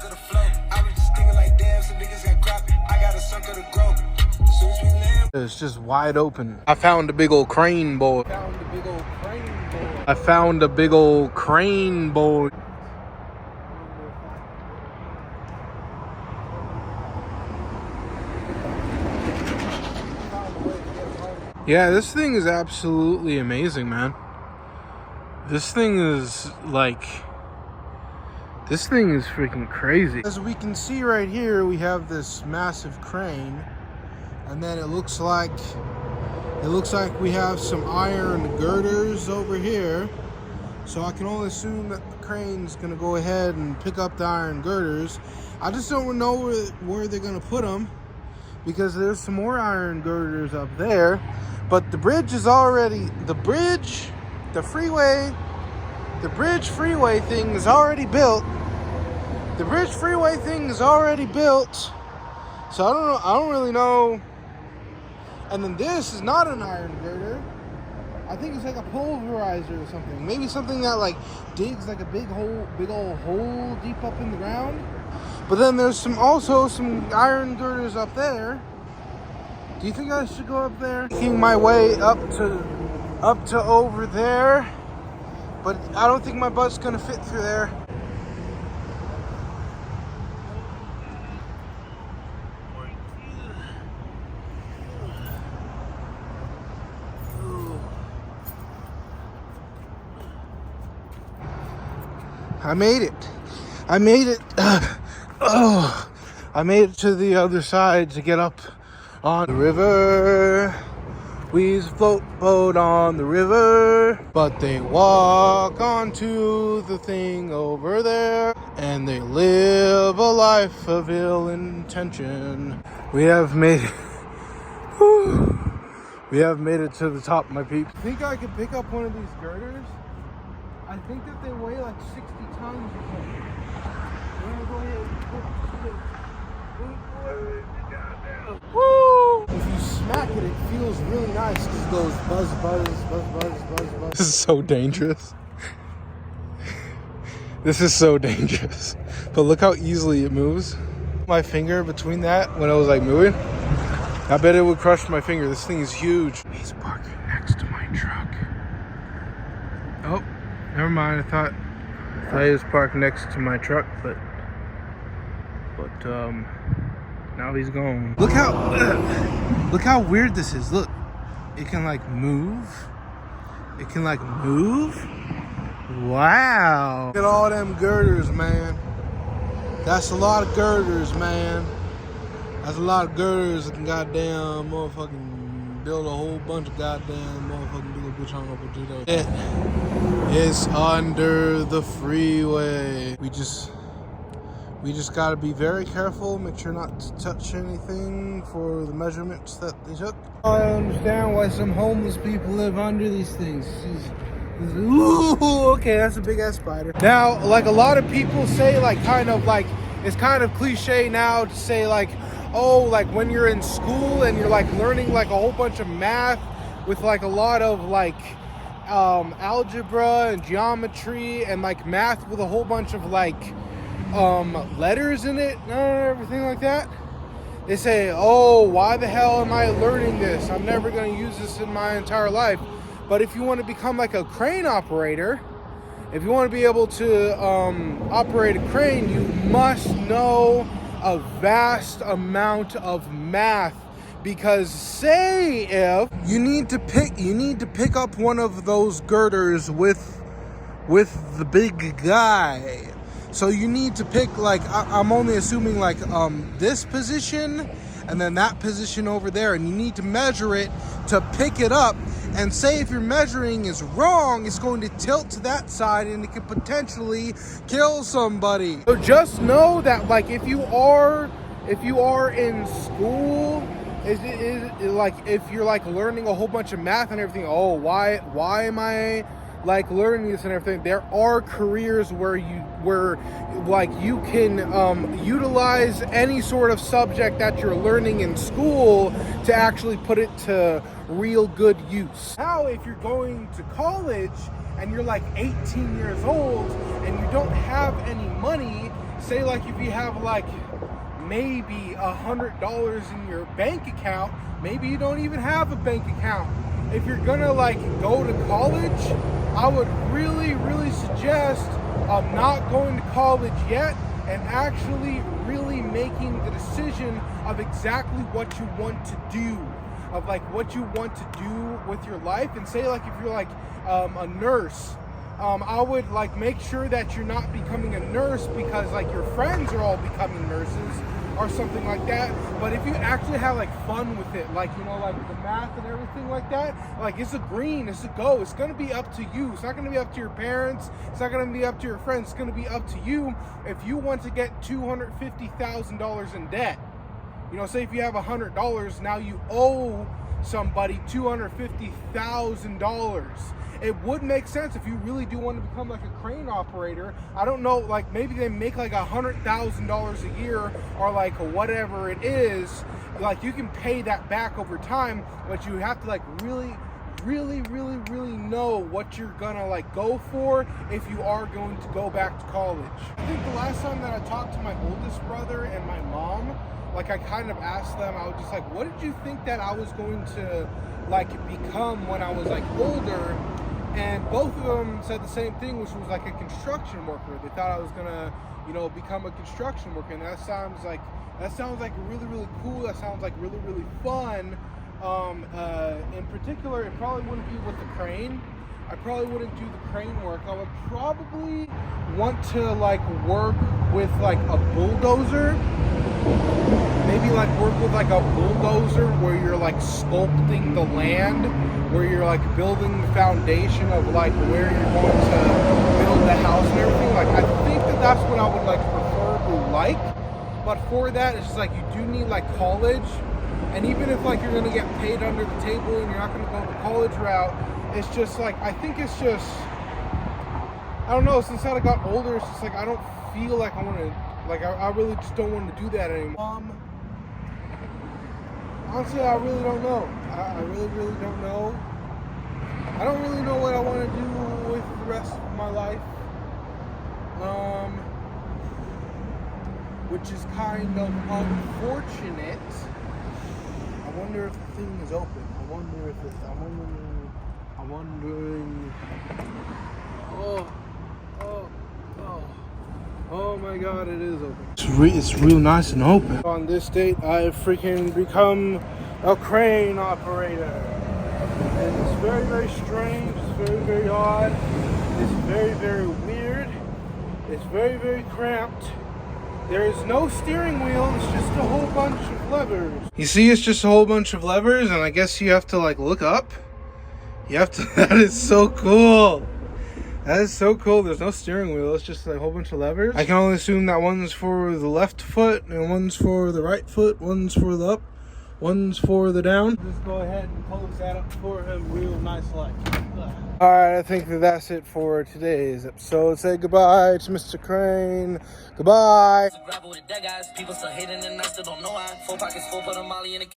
of the flow. I was just thinking like, damn, some niggas got crap. I got a suck of the growth. As soon as we land, it's just wide open. I found a big old crane boy. I found a big old crane boy. Yeah, this thing is absolutely amazing, man. This thing is freaking crazy. As we can see right here, we have this massive crane, and then it looks like we have some iron girders over here. So I can only assume that the crane's gonna go ahead and pick up the iron girders. I just don't know where they're gonna put them, because there's some more iron girders up there. But the bridge is already, the bridge freeway thing is already built. The bridge freeway thing is already built. So I don't really know. And then this is not an iron girder. I think it's like a pulverizer or something. Maybe something that like digs like a big old hole deep up in the ground. But then there's also some iron girders up there. Do you think I should go up there? Making my way up to over there, but I don't think my butt's gonna fit through there. I made it. I made it to the other side to get up on the river. We use a float boat on the river, but they walk onto the thing over there, and they live a life of ill intention. We have made it. We have made it to the top, my peeps. I think I could pick up one of these girders. I think that they weigh like 60 tons or something. I'm gonna go ahead and woo! If you smack it, it feels really nice because it goes buzz, buzz, buzz, buzz, buzz, buzz. This is so dangerous. This is so dangerous. But look how easily it moves. My finger between that when I was like moving, I bet it would crush my finger. This thing is huge. He's parking next to my truck. Oh, never mind. I thought he was parked next to my truck, but now he's gone. Look how weird this is. Look, it can like move. It can like move. Wow. Look at all them girders, man. That's a lot of girders, man. That's a lot of girders that can goddamn motherfucking build a whole bunch of goddamn motherfucking big bitch on over to that. It is under the freeway. We just gotta be very careful, make sure not to touch anything for the measurements that they took. I understand why some homeless people live under these things. Ooh, okay, that's a big ass spider. Now, like a lot of people say, like kind of like, it's kind of cliche now to say like, oh, like when you're in school and you're like learning like a whole bunch of math with like a lot of like algebra and geometry and like math with a whole bunch of like letters in it, everything like that. They say, oh, why the hell am I learning this? I'm never going to use this in my entire life. But if you want to become like a crane operator, if you want to be able to operate a crane, you must know a vast amount of math. Because say if you need to pick up one of those girders with the big guy. So you need to pick like, I'm only assuming like this position and then that position over there, and you need to measure it to pick it up. And say if your measuring is wrong, it's going to tilt to that side and it could potentially kill somebody. So just know that like if you are in school, is like if you're like learning a whole bunch of math and everything, oh, why am I like learning this and everything? There are careers where like you can utilize any sort of subject that you're learning in school to actually put it to real good use. Now, if you're going to college and you're like 18 years old and you don't have any money, say like if you have like maybe $100 in your bank account, maybe you don't even have a bank account. If you're gonna like go to college, I would really suggest not going to college yet and actually really making the decision of exactly what you want to do, of like what you want to do with your life. And say like if you're like a nurse, I would like make sure that you're not becoming a nurse because like your friends are all becoming nurses or something like that. But if you actually have like fun with it, like, you know, like the math and everything like that, like it's a green, it's a go. It's gonna be up to you. It's not gonna be up to your parents. It's not gonna be up to your friends. It's gonna be up to you. If you want to get $250,000 in debt, you know, say if you have $100, now you owe somebody $250,000. It would make sense if you really do want to become like a crane operator. I don't know, like maybe they make like $100,000 a year or like whatever it is. Like you can pay that back over time, but you have to like really know what you're gonna like go for if you are going to go back to college. I think the last time that I talked to my oldest brother and my mom, like I kind of asked them, I was just like, what did you think that I was going to like become when I was like older? And both of them said the same thing, which was like a construction worker. They thought I was gonna, you know, become a construction worker, and that sounds like really cool. That sounds like really fun. In particular, it probably wouldn't be with the crane. I probably wouldn't do the crane work. I would probably want to like work with like a bulldozer. Maybe like work with like a bulldozer where you're like sculpting the land, where you're like building the foundation of like where you're going to build the house and everything. Like I think that that's what I would like preferably like. But for that, it's just like you do need like college. And even if like you're gonna get paid under the table and you're not gonna go the college route, it's just like, I think it's just, I don't know, since I got older, it's just like I don't feel like I want to, like I really just don't want to do that anymore. Honestly, I really don't know. I really don't know. I don't really know what I want to do with the rest of my life. Which is kind of unfortunate. I wonder if the thing is open. I'm wondering. Oh my God, it is open. It's real nice and open. On this date, I freaking become a crane operator. And it's very strange. It's very odd. It's very weird. It's very cramped. There is no steering wheel, it's just a whole bunch of levers. You see, it's just a whole bunch of levers, and I guess you have to like look up. You have to, that is so cool. That is so cool. There's no steering wheel, it's just a whole bunch of levers. I can only assume that one's for the left foot, and one's for the right foot, one's for the up, one's for the down. Just go ahead and close that up for him real nice like. Alright, I think that's it for today's episode. Say goodbye to Mr. Crane. Goodbye.